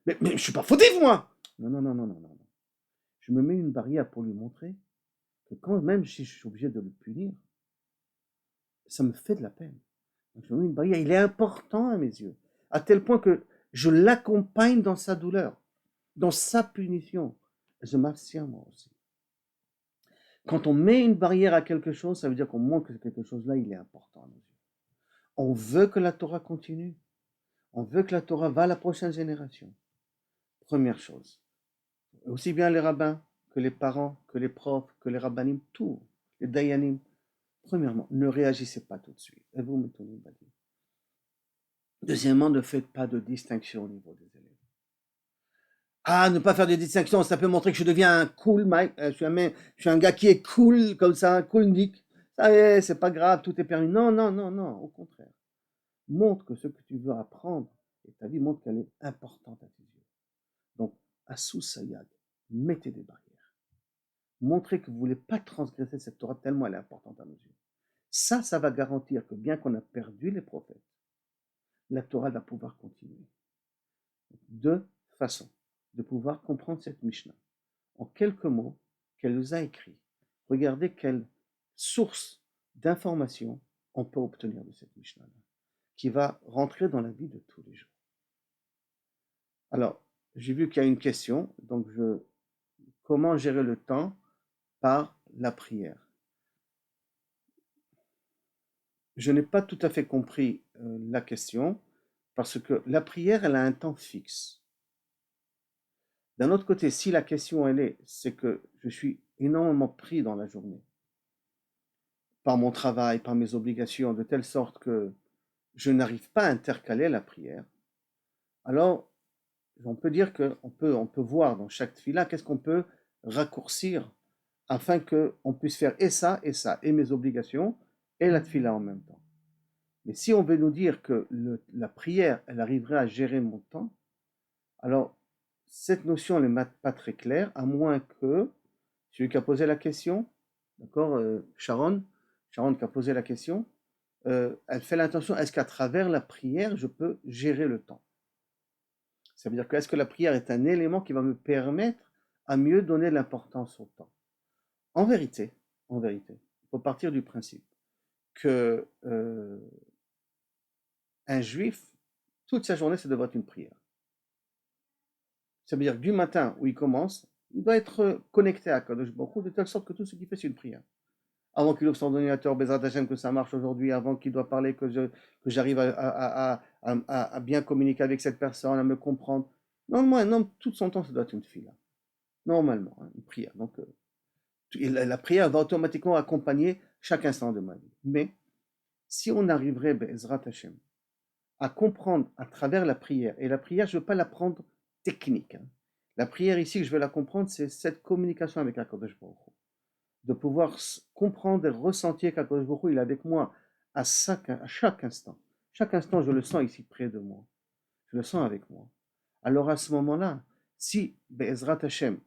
Mais je ne suis pas fautif, moi. Non, non, non, non, non, non. Je me mets une barrière pour lui montrer que quand même si je suis obligé de le punir, ça me fait de la peine. Donc, je me mets une barrière, il est important à mes yeux, à tel point que je l'accompagne dans sa douleur, dans sa punition. Je m'abstiens moi aussi. Quand on met une barrière à quelque chose, ça veut dire qu'on montre que quelque chose-là, il est important à nos yeux. On veut que la Torah continue. On veut que la Torah va à la prochaine génération. Première chose. Aussi bien les rabbins, que les parents, que les profs, que les rabbanim, tout, les dayanim. Premièrement, ne réagissez pas tout de suite. Et vous mettez une barrière. Deuxièmement, ne faites pas de distinction au niveau des élèves. Ah, ne pas faire de distinction, ça peut montrer que je deviens un cool mec. Je suis un gars qui est cool, comme ça, cool Nick. Ça y est, c'est pas grave, tout est permis. Non, non, non, non, au contraire. Montre que ce que tu veux apprendre, et ta vie montre qu'elle est importante à tes yeux. Donc, à Sayag, mettez des barrières. Montrez que vous ne voulez pas transgresser cette Torah tellement elle est importante à nos yeux. Ça va garantir que bien qu'on a perdu les prophètes, la Torah va pouvoir continuer. Deux façons de pouvoir comprendre cette Mishnah. En quelques mots qu'elle nous a écrits, regardez quelle source d'information on peut obtenir de cette Mishnah qui va rentrer dans la vie de tous les jours. Alors, j'ai vu qu'il y a une question, donc comment gérer le temps par la prière? Je n'ai pas tout à fait compris la question, parce que la prière, elle a un temps fixe. D'un autre côté, si la question, c'est que je suis énormément pris dans la journée, par mon travail, par mes obligations, de telle sorte que je n'arrive pas à intercaler la prière, alors on peut dire qu'on peut voir dans chaque tefila qu'est-ce qu'on peut raccourcir afin qu'on puisse faire et ça, et mes obligations, et la tefila en même temps. Mais si on veut nous dire que la prière, elle arriverait à gérer mon temps, alors cette notion, elle n'est pas très claire, à moins que celui qui a posé la question, d'accord, Sharon qui a posé la question, elle fait l'intention, est-ce qu'à travers la prière, je peux gérer le temps? Ça veut dire que est-ce que la prière est un élément qui va me permettre à mieux donner l'importance au temps? En vérité, il faut partir du principe que un juif, toute sa journée, ça devrait être une prière. Ça veut dire que du matin où il commence, il doit être connecté à Kadosh Baruch Hu de telle sorte que tout ce qu'il fait, c'est une prière. Avant qu'il ouvre son ordinateur, Bezrat Hashem, que ça marche aujourd'hui, avant qu'il doit parler, que j'arrive à bien communiquer avec cette personne, à me comprendre. Normalement, un homme, tout son temps, ça doit être une fila. Normalement, hein, une prière. Donc, la prière va automatiquement accompagner chaque instant de ma vie. Mais, si on arriverait, Bezrat Hashem, à comprendre à travers la prière, et la prière, je ne veux pas la prendre technique. Hein. La prière ici, que je veux la comprendre, c'est cette communication avec HaKadosh Baruch Hu. De pouvoir comprendre et ressentir qu'HaKadosh Baruch Hu, il est avec moi à chaque instant. Chaque instant, je le sens ici près de moi. Je le sens avec moi. Alors à ce moment-là, si, Be'ezrat Hashem,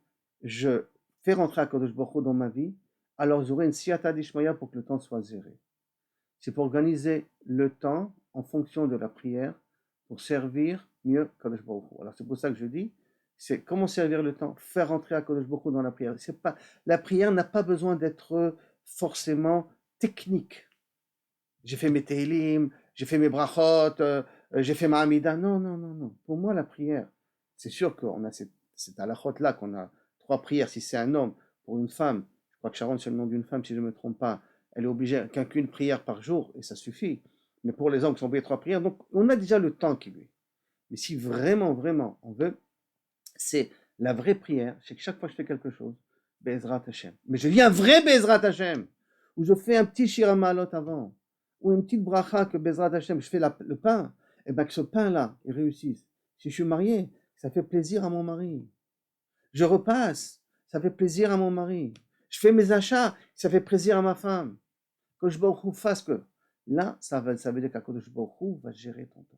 je fais rentrer HaKadosh Baruch Hu dans ma vie, alors j'aurai une siyata d'Ishmaya pour que le temps soit zéré. C'est pour organiser le temps en fonction de la prière pour servir mieux Kadosh Baruch Hu. Alors c'est pour ça que je dis, c'est comment servir le temps, faire rentrer à Kadosh Baruch Hu dans la prière. C'est pas, la prière n'a pas besoin d'être forcément technique. J'ai fait mes Tehillim, j'ai fait mes brachot, j'ai fait ma Amida. Non, non, non, non. Pour moi, la prière, c'est sûr qu'on a cette halachot là, qu'on a 3 prières si c'est un homme. Pour une femme, crois que Sharon, c'est le nom d'une femme, si je ne me trompe pas. Elle est obligée qu'une prière par jour, et ça suffit. Mais pour les hommes qui sont obligés 3 prières, donc on a déjà le temps qui lui est. Mais si vraiment, vraiment, on veut, c'est la vraie prière, c'est que chaque fois que je fais quelque chose, Bezrat Hashem. Mais je dis un vrai Bezrat Hashem, où je fais un petit Shira Ma'alot avant, ou une petite bracha que Bezrat Hashem, je fais le pain, et bien que ce pain-là, il réussisse. Si je suis marié, ça fait plaisir à mon mari. Je repasse, ça fait plaisir à mon mari. Je fais mes achats, ça fait plaisir à ma femme. Que je fasse que. Là, ça veut dire qu'Akadosh Baruch Hu va gérer ton temps.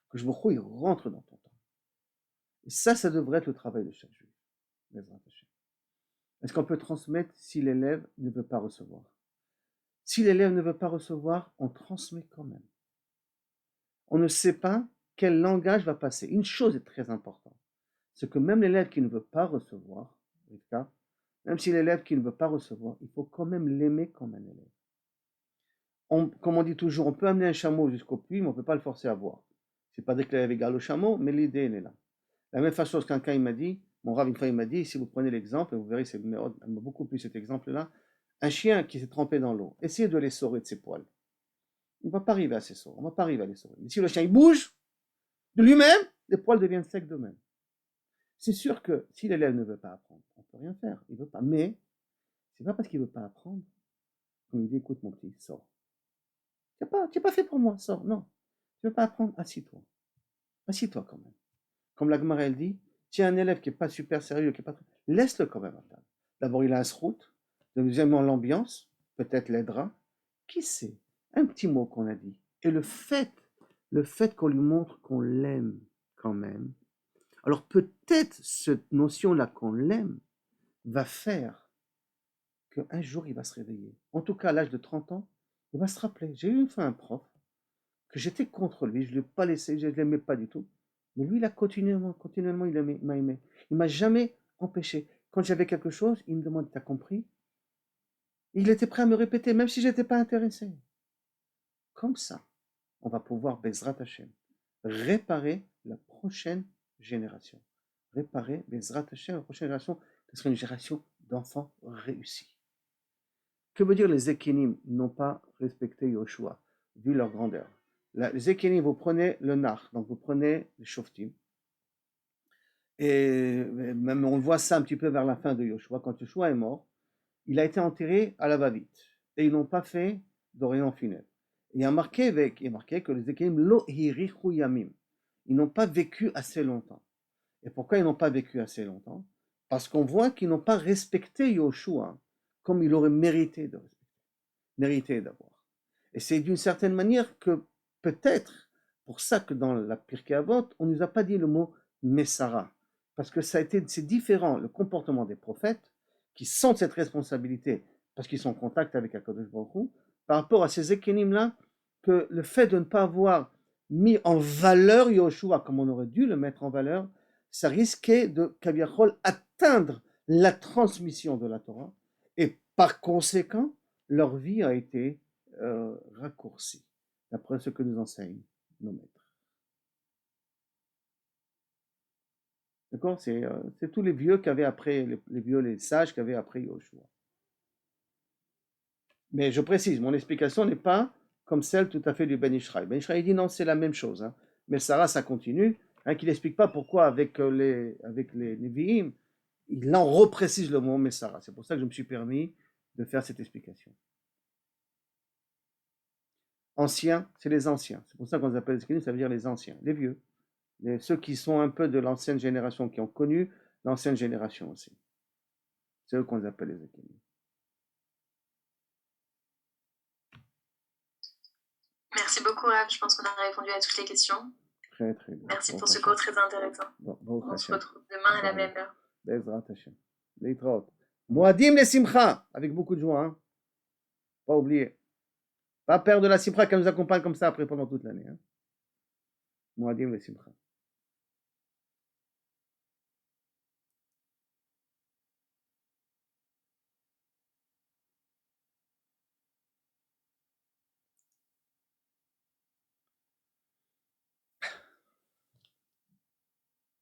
Que je il rentre dans ton temps. Et ça devrait être le travail de chaque juif. Est-ce qu'on peut transmettre si l'élève ne veut pas recevoir? Si l'élève ne veut pas recevoir, on transmet quand même. On ne sait pas quel langage va passer. Une chose est très importante, c'est que même l'élève qui ne veut pas recevoir, même si l'élève qui ne veut pas recevoir, il faut quand même l'aimer comme un élève. Comme on dit toujours, on peut amener un chameau jusqu'au puits, mais on ne peut pas le forcer à boire. C'est pas dire que l'élève est égal au chameau, mais l'idée elle est là. La même façon, quelqu'un il m'a dit, mon rav une fois il m'a dit, si vous prenez l'exemple, et vous verrez, elle m'a beaucoup plu cet exemple-là, un chien qui s'est trempé dans l'eau, essayez de l'essorer de ses poils. Il ne va pas arriver à s'essorer, on ne va pas arriver à l'essorer. Mais si le chien il bouge de lui-même, les poils deviennent secs d'eux-mêmes. C'est sûr que si l'élève ne veut pas apprendre, on ne peut rien faire, il ne veut pas. Mais ce n'est pas parce qu'il ne veut pas apprendre qu'on lui dit, écoute mon petit, sors. Tu n'es pas fait pour moi, sors. Non, tu ne veux pas apprendre, assis-toi. Assis-toi quand même. Comme la Gemara elle dit, si un élève qui n'est pas super sérieux, qui est pas laisse-le quand même à table. D'abord, il a un srout. Deuxièmement, l'ambiance, peut-être l'aidera. Qui sait? Un petit mot qu'on a dit. Et le fait qu'on lui montre qu'on l'aime quand même, alors peut-être cette notion-là qu'on l'aime va faire qu'un jour il va se réveiller. En tout cas, à l'âge de 30 ans, il va se rappeler. J'ai eu une fois un prof que j'étais contre lui, je ne l'ai pas laissé, je ne l'aimais pas du tout. Mais lui, il a continuellement, il m'a aimé. Il ne m'a jamais empêché. Quand j'avais quelque chose, il me demande, t'as compris? Il était prêt à me répéter, même si je n'étais pas intéressé. Comme ça, on va pouvoir, Bezrat Hashem, réparer la prochaine génération. Réparer, Bezrat Hashem, la prochaine génération, ce sera une génération d'enfants réussis. Que veut dire les Zekinim n'ont pas respecté Yoshua, vu leur grandeur? Les Zekinim, vous prenez le Nar, donc vous prenez les Shoftim, et même on voit ça un petit peu vers la fin de Yoshua, quand Yoshua est mort, il a été enterré à la va-vite, et ils n'ont pas fait d'Orient funèbre. Il y a marqué que les Zekinim lo hirichu yamim, ils n'ont pas vécu assez longtemps. Et pourquoi ils n'ont pas vécu assez longtemps? Parce qu'on voit qu'ils n'ont pas respecté Yoshua comme il aurait mérité d'avoir. Et c'est d'une certaine manière que peut-être pour ça que dans la Pirkei Avot, on ne nous a pas dit le mot Messara. Parce que c'est différent le comportement des prophètes qui sentent cette responsabilité parce qu'ils sont en contact avec HaKadosh Baruch Hu, par rapport à ces Ekenim-là, que le fait de ne pas avoir mis en valeur Yoshua comme on aurait dû le mettre en valeur, ça risquait de, Kaviachol, atteindre la transmission de la Torah, et par conséquent, leur vie a été raccourcie, d'après ce que nous enseignent nos maîtres. D'accord? C'est tous les vieux qu'avaient après, les sages qu'avaient après Yoshua. Mais je précise, mon explication n'est pas comme celle tout à fait du Ben Ishraï. Ben Ishraï dit non, c'est la même chose. Hein. Mais Sarah, ça continue, hein, qu'il n'explique pas pourquoi avec les Nevi'im, il en reprécise le mot Messara. C'est pour ça que je me suis permis de faire cette explication. Anciens, c'est les anciens. C'est pour ça qu'on les appelle les Zkenim, ça veut dire les anciens, les vieux. Ceux qui sont un peu de l'ancienne génération, qui ont connu l'ancienne génération aussi. C'est eux qu'on les appelle les Zkenim. Merci beaucoup, Rav. Je pense qu'on a répondu à toutes les questions. Très, très bien. Merci pour ce cours très intéressant. On se retrouve demain à la même heure. Bezrat Hashem. Leitraot. Moadim les simcha, avec beaucoup de joie. Hein. Pas oublier. Pas perdre la simcha qui nous accompagne comme ça après pendant toute l'année. Hein. Moadim les simcha.